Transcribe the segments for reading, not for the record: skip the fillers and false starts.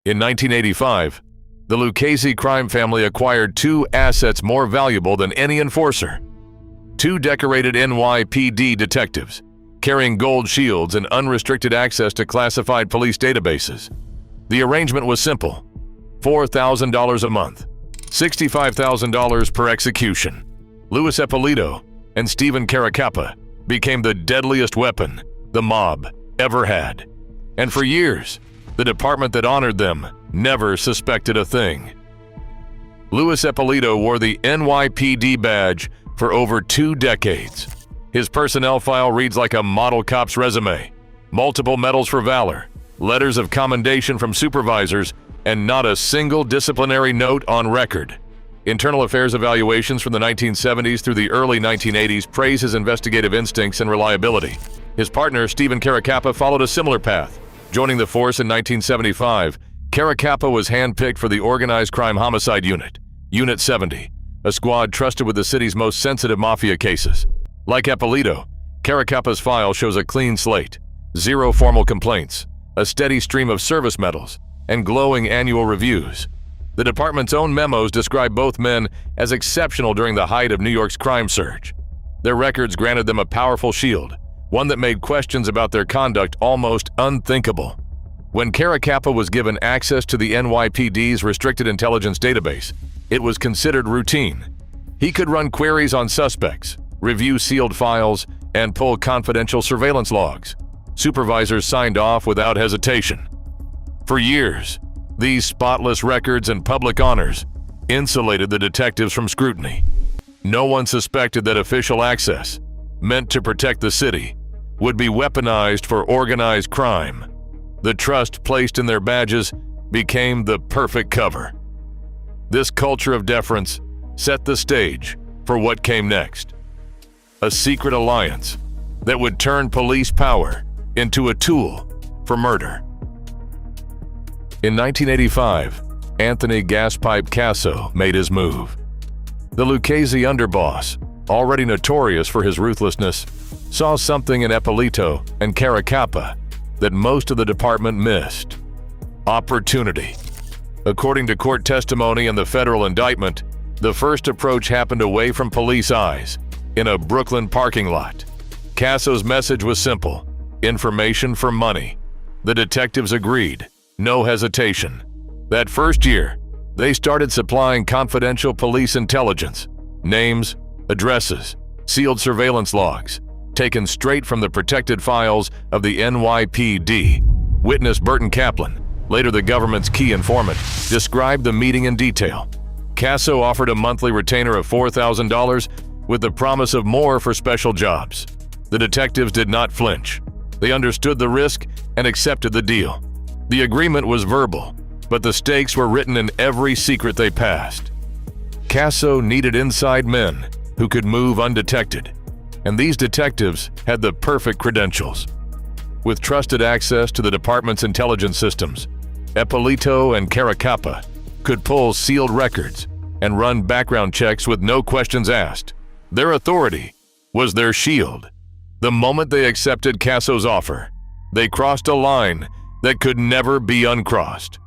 In 1985, the Lucchese crime family acquired two assets more valuable than any enforcer. Two decorated NYPD detectives, carrying gold shields and unrestricted access to classified police databases. The arrangement was simple: $4,000 a month, $65,000 per execution. Louis Eppolito and Stephen Caracappa became the deadliest weapon the mob ever had. And for years, the department that honored them never suspected a thing. Louis Eppolito wore the NYPD badge for over 2 decades. His personnel file reads like a model cop's resume: multiple medals for valor, letters of commendation from supervisors, and not a single disciplinary note on record. Internal affairs evaluations from the 1970s through the early 1980s praise his investigative instincts and reliability. His partner, Stephen Caracappa, followed a similar path. Joining the force in 1975, Caracappa was handpicked for the Organized Crime Homicide Unit, Unit 70, a squad trusted with the city's most sensitive mafia cases. Like Eppolito, Caracappa's file shows a clean slate, 0 formal complaints, a steady stream of service medals, and glowing annual reviews. The department's own memos describe both men as exceptional during the height of New York's crime surge. Their records granted them a powerful shield, one that made questions about their conduct almost unthinkable. When Caracappa was given access to the NYPD's restricted intelligence database, it was considered routine. He could run queries on suspects, review sealed files, and pull confidential surveillance logs. Supervisors signed off without hesitation. For years, these spotless records and public honors insulated the detectives from scrutiny. No one suspected that official access, meant to protect the city, would be weaponized for organized crime. The trust placed in their badges became the perfect cover. This culture of deference set the stage for what came next: a secret alliance that would turn police power into a tool for murder. In 1985, Anthony Gaspipe Casso made his move. The Lucchese underboss, already notorious for his ruthlessness, saw something in Eppolito and Caracappa that most of the department missed: opportunity. According to court testimony and the federal indictment, the first approach happened away from police eyes, in a Brooklyn parking lot. Casso's message was simple: information for money. The detectives agreed, no hesitation. That first year, they started supplying confidential police intelligence: names, addresses, sealed surveillance logs, taken straight from the protected files of the NYPD. Witness Burton Kaplan, later the government's key informant, described the meeting in detail. Casso offered a monthly retainer of $4,000 with the promise of more for special jobs. The detectives did not flinch. They understood the risk and accepted the deal. The agreement was verbal, but the stakes were written in every secret they passed. Casso needed inside men who could move undetected, and these detectives had the perfect credentials. With trusted access to the department's intelligence systems, Eppolito and Caracappa could pull sealed records and run background checks with no questions asked. Their authority was their shield. The moment they accepted Casso's offer, they crossed a line that could never be uncrossed.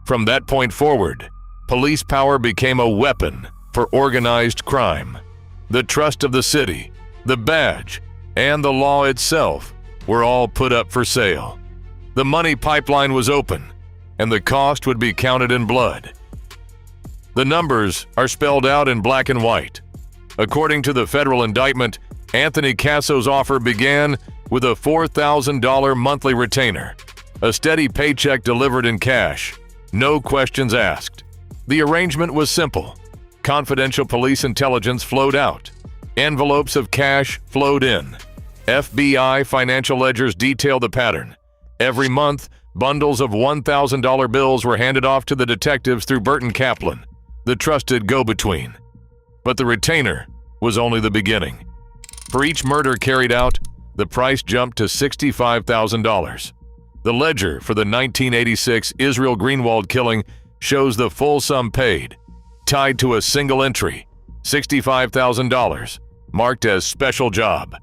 From that point forward, police power became a weapon for organized crime. The trust of the city, the badge, and the law itself were all put up for sale. The money pipeline was open, and the cost would be counted in blood. The numbers are spelled out in black and white. According to the federal indictment, Anthony Casso's offer began with a $4,000 monthly retainer, a steady paycheck delivered in cash, no questions asked. The arrangement was simple. Confidential police intelligence flowed out. Envelopes of cash flowed in. FBI financial ledgers detailed the pattern. Every month, bundles of $1,000 bills were handed off to the detectives through Burton Kaplan, the trusted go-between. But the retainer was only the beginning. For each murder carried out, the price jumped to $65,000. The ledger for the 1986 Israel Greenwald killing shows the full sum paid, tied to a single entry, $65,000, marked as special job.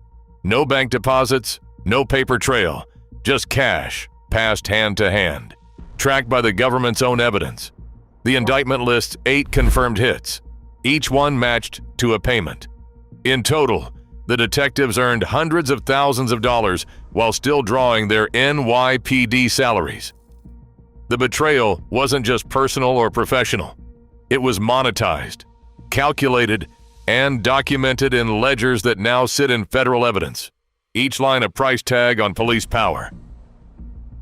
No bank deposits, no paper trail, just cash passed hand to hand. tracked by the government's own evidence. The indictment lists 8 confirmed hits, each one matched to a payment. In total, the detectives earned hundreds of thousands of dollars while still drawing their NYPD salaries. The betrayal wasn't just personal or professional. It was monetized, calculated, and documented in ledgers that now sit in federal evidence, each line a price tag on police power.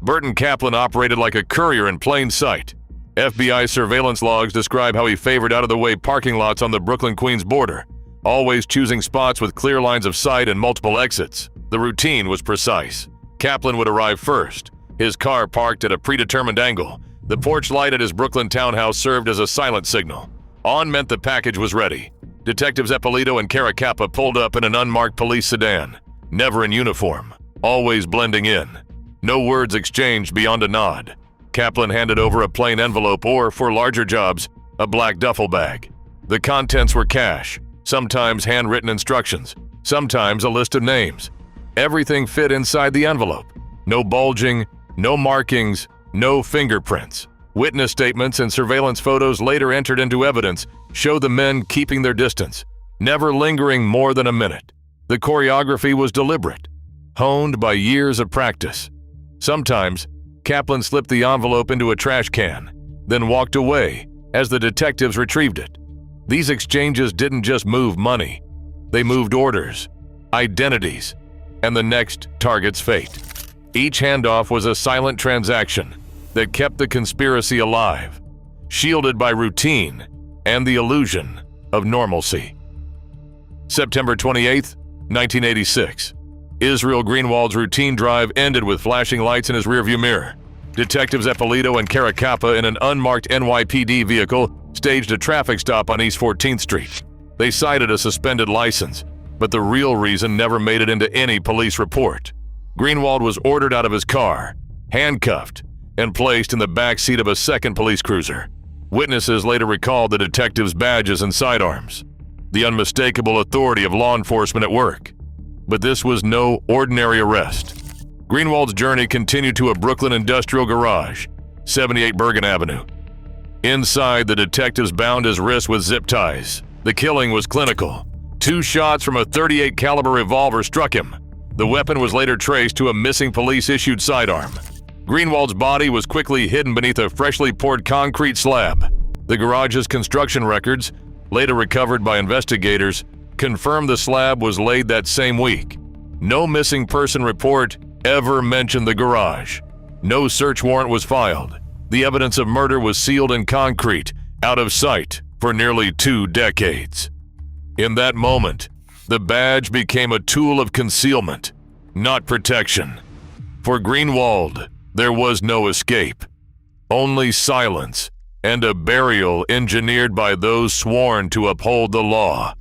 Burton Kaplan operated like a courier in plain sight. FBI surveillance logs describe how he favored out-of-the-way parking lots on the Brooklyn-Queens border, always choosing spots with clear lines of sight and multiple exits. The routine was precise. Kaplan would arrive first, his car parked at a predetermined angle. The porch light at his Brooklyn townhouse served as a silent signal. On meant the package was ready. Detectives Eppolito and Caracappa pulled up in an unmarked police sedan, never in uniform, always blending in. No words exchanged beyond a nod. Kaplan handed over a plain envelope or, for larger jobs, a black duffel bag. The contents were cash, sometimes handwritten instructions, sometimes a list of names. Everything fit inside the envelope. No bulging, no markings, no fingerprints. Witness statements and surveillance photos later entered into evidence show the men keeping their distance, never lingering more than a minute. The choreography was deliberate, honed by years of practice. Sometimes, Kaplan slipped the envelope into a trash can, then walked away as the detectives retrieved it. These exchanges didn't just move money. They moved orders, identities, and the next target's fate. Each handoff was a silent transaction that kept the conspiracy alive, shielded by routine and the illusion of normalcy. September 28, 1986. Israel Greenwald's routine drive ended with flashing lights in his rearview mirror. Detectives Eppolito and Caracappa in an unmarked NYPD vehicle staged a traffic stop on East 14th Street. They cited a suspended license, but the real reason never made it into any police report. Greenwald was ordered out of his car, handcuffed, and placed in the back seat of a second police cruiser. Witnesses later recalled the detectives' badges and sidearms, the unmistakable authority of law enforcement at work. But this was no ordinary arrest. Greenwald's journey continued to a Brooklyn industrial garage, 78 Bergen Avenue. Inside, the detectives bound his wrists with zip ties. The killing was clinical. 2 shots from a .38 caliber revolver struck him. The weapon was later traced to a missing police-issued sidearm. Greenwald's body was quickly hidden beneath a freshly poured concrete slab. The garage's construction records, later recovered by investigators, confirmed the slab was laid that same week. No missing person report ever mentioned the garage. No search warrant was filed. The evidence of murder was sealed in concrete, out of sight for nearly 2 decades. In that moment, the badge became a tool of concealment, not protection. For Greenwald, there was no escape, only silence and a burial engineered by those sworn to uphold the law.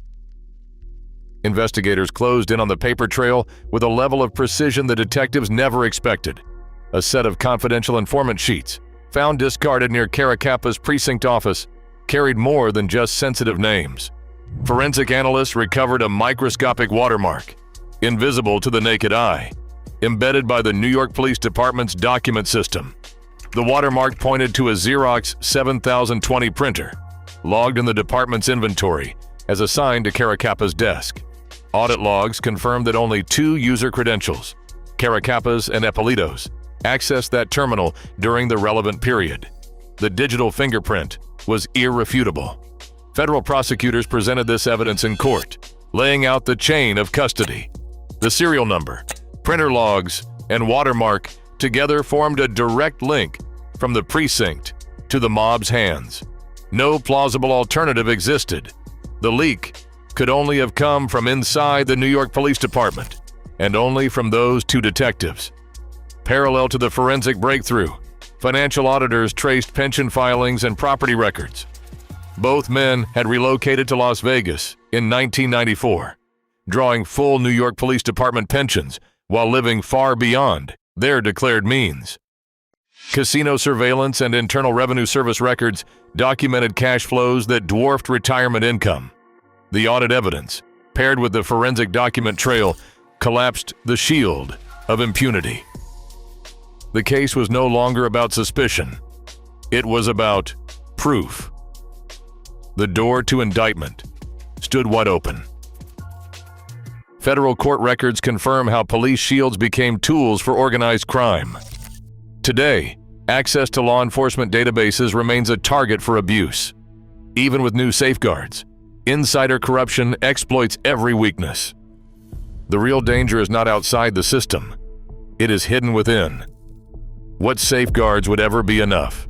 Investigators closed in on the paper trail with a level of precision the detectives never expected. A set of confidential informant sheets, found discarded near Caracappa's precinct office, carried more than just sensitive names. Forensic analysts recovered a microscopic watermark, invisible to the naked eye, embedded by the New York Police Department's document system. The watermark pointed to a Xerox 7020 printer, logged in the department's inventory as assigned to Caracappa's desk. Audit logs confirmed that only 2 user credentials, Caracappa's and Eppolito's, accessed that terminal during the relevant period. The digital fingerprint was irrefutable. Federal prosecutors presented this evidence in court, laying out the chain of custody. The serial number, printer logs, and watermark together formed a direct link from the precinct to the mob's hands. No plausible alternative existed. The leak could only have come from inside the New York Police Department, and only from those 2 detectives. Parallel to the forensic breakthrough, financial auditors traced pension filings and property records. Both men had relocated to Las Vegas in 1994, drawing full New York Police Department pensions while living far beyond their declared means. Casino surveillance and Internal Revenue Service records documented cash flows that dwarfed retirement income. The audit evidence, paired with the forensic document trail, collapsed the shield of impunity. The case was no longer about suspicion. It was about proof. The door to indictment stood wide open. Federal court records confirm how police shields became tools for organized crime. Today, access to law enforcement databases remains a target for abuse. Even with new safeguards, insider corruption exploits every weakness. The real danger is not outside the system. It is hidden within. What safeguards would ever be enough?